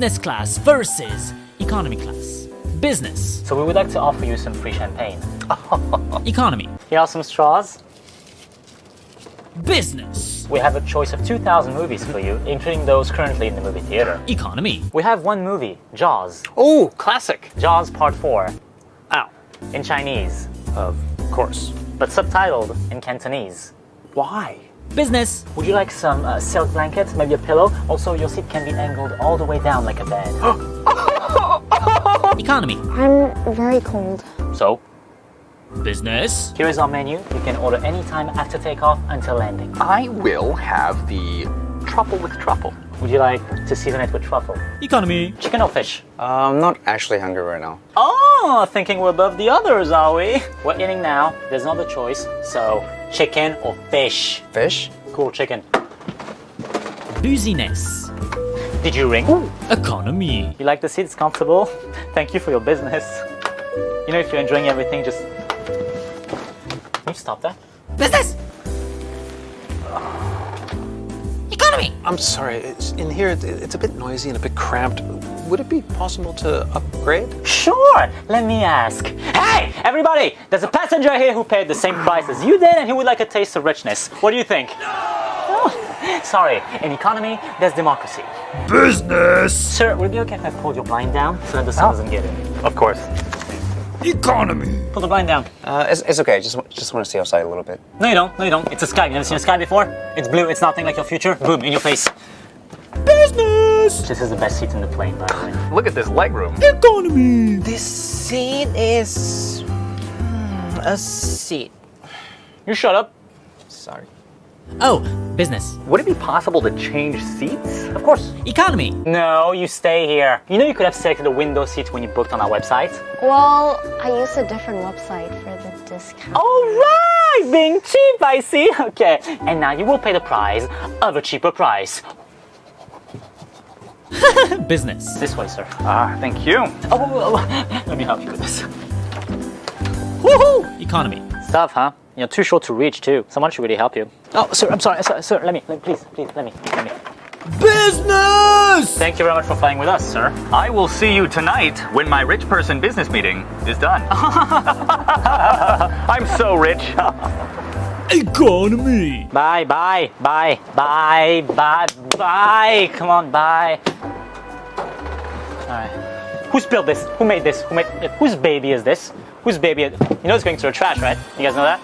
business class versus economy class. Business. So we would like to offer you some free champagne. Economy. Here are some straws. Business. We have a choice of 2,000 movies for you, including those currently in the movie theater. Economy. We have one movie, Jaws. Oh, classic. Jaws Part 4. Ow. In Chinese, Of course. but subtitled in Cantonese. Why? Business. Would you like some silk blanket, maybe a pillow? Also, your seat can be angled all the way down like a bed. Economy. I'm very cold. So, Business. here is our menu. You can order anytime after takeoff until landing. I will have the truffle with truffle. Would you like to season it with truffle? Economy. Chicken or fish? I'm not actually hungry right now. Oh, thinking we're above the others, are we? We're eating now. There's no other choice. So, chicken or fish? Fish? Cool, chicken. Business. Did you ring? Economy. You like the seat? It's comfortable. Thank you for your business. You know, if you're enjoying everything, just... Can you stop that? Business. Economy. I'm sorry, in here it's a bit noisy and a bit cramped. Would it be possible to upgrade? Sure, let me ask. Hey, everybody! There's a passenger here who paid the same price as you did and he would like a taste of richness. What do you think? Oh, sorry, in economy, there's democracy. Business. Sir, would it be okay if I pulled your blind down so that the sun doesn't get in? Of course. Economy. Pull the blind down. It's okay. Just want to see outside a little bit. No, you don't. No, you don't. It's a sky. You never seen a sky before? It's blue. It's nothing like your future. Boom, in your face. Business. This is the best seat in the plane, by the way. Look at this legroom. Economy. This seat is a seat. You shut up. Sorry. Oh, business. Would it be possible to change seats? Of course. Economy. No, you stay here. You know you could have selected a window seat when you booked on our website. Well, I used a different website for the discount. All right, being cheap, I see. Okay, and now you will pay the price of a cheaper price. Business. This way, sir. Thank you. Let me help you with this. Woohoo! Economy. Stuff, huh? You're too short to reach, too. Someone should really help you. Oh, sir, I'm sorry. Sir, please, let me. Business. Thank you very much for flying with us, sir. I will see you tonight when my rich person business meeting is done. I'm so rich. Economy. Bye. Come on, bye. All right. Who spilled this? Who made this? Whose baby is this? Whose baby? You know it's going to the trash, right? You guys know that?